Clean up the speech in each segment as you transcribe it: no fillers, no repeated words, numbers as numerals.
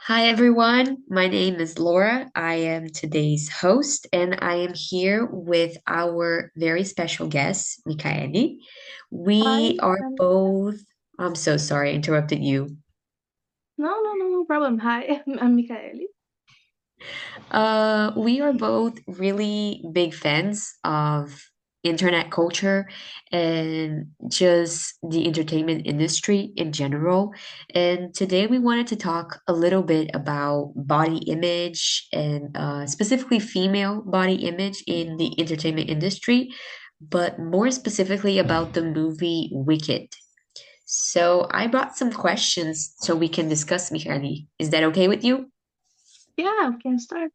Hi everyone, my name is Laura. I am today's host, and I am here with our very special guest, Micaeli. Hi. We are Um, both, I'm so sorry, I interrupted you. no problem. Hi, I'm Micaeli. We are both really big fans of internet culture and just the entertainment industry in general. And today we wanted to talk a little bit about body image and specifically female body image in the entertainment industry, but more specifically about the movie Wicked. So I brought some questions so we can discuss, Michali. Is that okay with you? Yeah, we can start.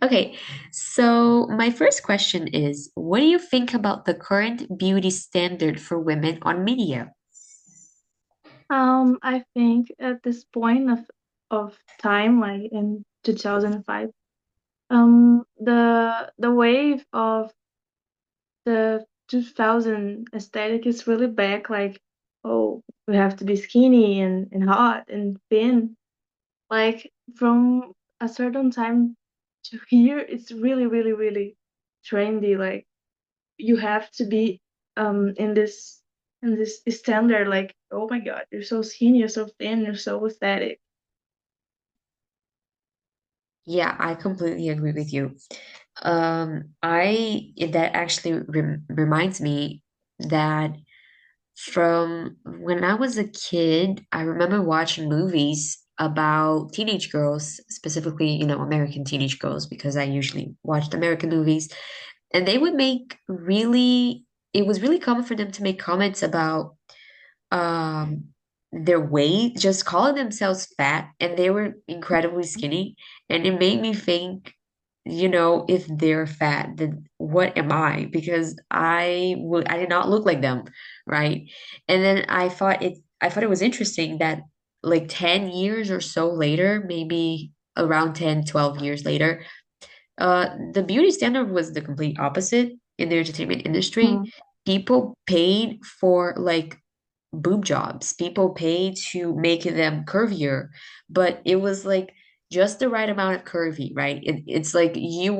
Okay, so my first question is, what do you think about the current beauty standard for women on media? I think at this point of time, like in 2005, the wave of the 2000 aesthetic is really back. Like, oh, we have to be skinny and hot and thin. Like from a certain time to here, it's really trendy. Like you have to be in this standard like, oh my god, you're so skinny, you're so thin, you're so aesthetic. Yeah, I completely agree with you. I that actually reminds me that from when I was a kid, I remember watching movies about teenage girls, specifically, American teenage girls, because I usually watched American movies, and they would make it was really common for them to make comments about um their weight, just calling themselves fat, and they were incredibly skinny. And it made me think, if they're fat, then what am I? Because I did not look like them, right? And then I thought it was interesting that like 10 years or so later, maybe around 10, 12 years later, the beauty standard was the complete opposite in the entertainment industry. Mhm. People paid for like boob jobs. People pay to make them curvier, but it was like just the right amount of curvy, right? It's like you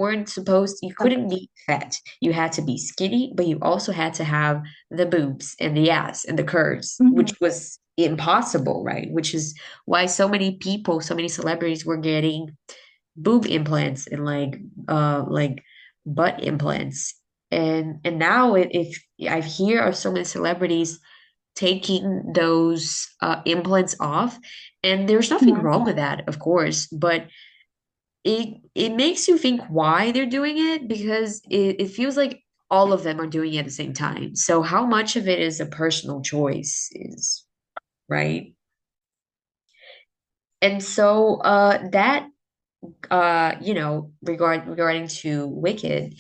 couldn't be fat. You had to be skinny, but you also had to have the boobs and the ass and the curves, which Mhm. was impossible, right? Which is why so many people, so many celebrities were getting boob implants and like butt implants. And now if I hear of so many celebrities taking those implants off. And there's nothing Mhm. wrong with that, of course, but it makes you think why they're doing it because it feels like all of them are doing it at the same time. So how much of it is a personal choice is right. And so that regarding to Wicked,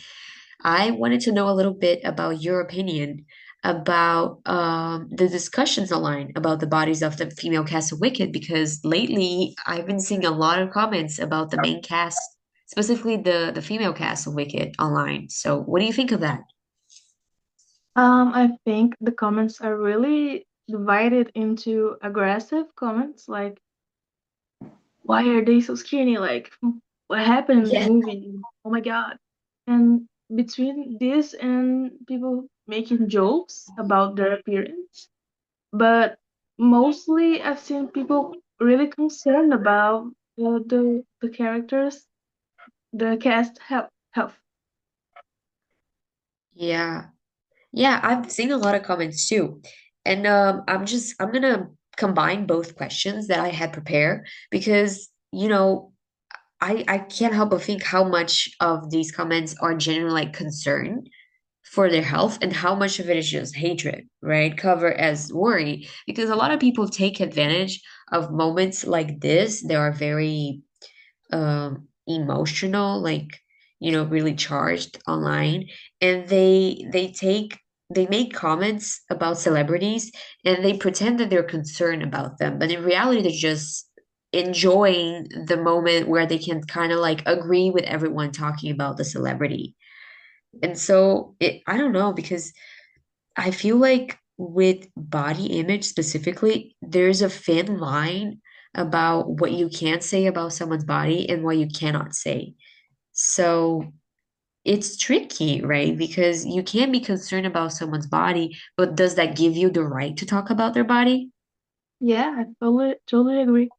I wanted to know a little bit about your opinion about the discussions online about the bodies of the female cast of Wicked, because lately I've been seeing a lot of comments about the main cast, specifically the female cast of Wicked online. So what do you think of that? I think the comments are really divided into aggressive comments like, why are they so skinny, like, what happened in the Yeah. movie, oh my god. And between this and people making jokes about their appearance, but mostly I've seen people really concerned about the characters, the cast health. Yeah. Yeah, I've seen a lot of comments too. And I'm gonna combine both questions that I had prepared because, I can't help but think how much of these comments are genuinely like concern for their health and how much of it is just hatred, right? Cover as worry. Because a lot of people take advantage of moments like this. They are very emotional, like, really charged online. And they make comments about celebrities and they pretend that they're concerned about them. But in reality, they're just enjoying the moment where they can kind of like agree with everyone talking about the celebrity. And so I don't know, because I feel like with body image specifically, there's a thin line about what you can say about someone's body and what you cannot say. So it's tricky, right? Because you can be concerned about someone's body, but does that give you the right to talk about their body? Yeah, I totally agree.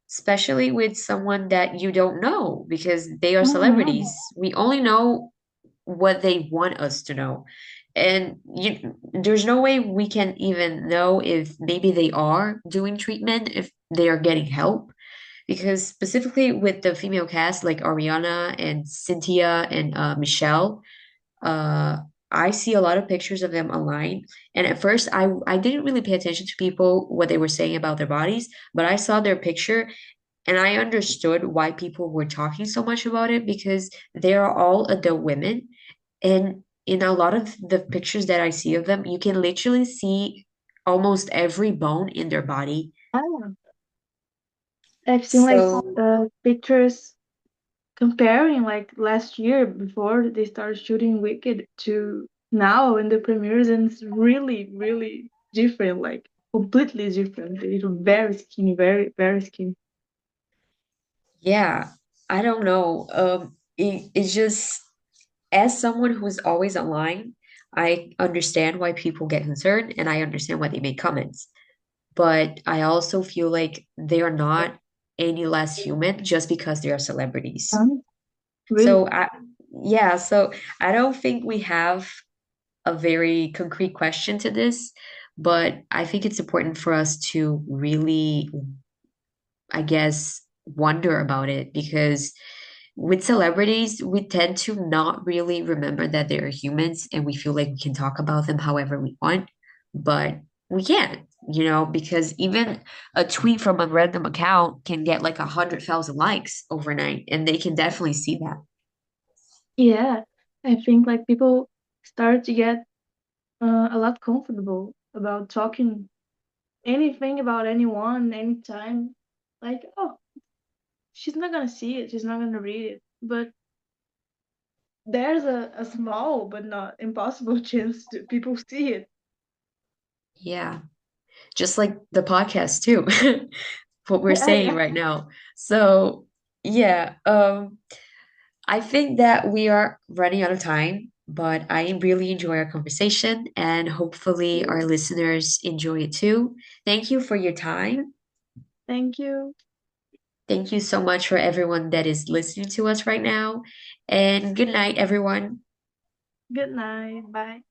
Especially with someone that you don't know because they are Mm-hmm. celebrities. We only know what they want us to know. And there's no way we can even know if maybe they are doing treatment, if they are getting help. Because specifically with the female cast like Ariana and Cynthia and Michelle, uh, I see a lot of pictures of them online. And at first, I didn't really pay attention to people what they were saying about their bodies, but I saw their picture and I understood why people were talking so much about it because they are all adult women. And in a lot of the pictures that I see of them, you can literally see almost every bone in their body. Ah, I've seen like So, pictures comparing like last year before they started shooting Wicked to now in the premieres, and it's really, really different, like completely different. They're very skinny, very, very skinny. yeah, I don't know. It's just as someone who's always online, I understand why people get concerned and I understand why they make comments. But I also feel like they are not any less human just because they are celebrities. Really? So yeah, so I don't think we have a very concrete question to this, but I think it's important for us to really, I guess, wonder about it because with celebrities, we tend to not really remember that they're humans and we feel like we can talk about them however we want, but we can't, because even a tweet from a random account can get like 100,000 likes overnight, and they can definitely see that. Yeah, I think like people start to get a lot comfortable about talking anything about anyone, anytime. Like, oh, she's not gonna see it, she's not gonna read it. But there's a small but not impossible chance to people see it. Yeah, just like the podcast too, what we're Yeah, saying yeah. right now. So, yeah, I think that we are running out of time, but I really enjoy our conversation and hopefully our listeners enjoy it too. Thank you for your time. Thank you. Thank you so much for everyone that is listening to us right now. And good night, everyone. Good night. Bye.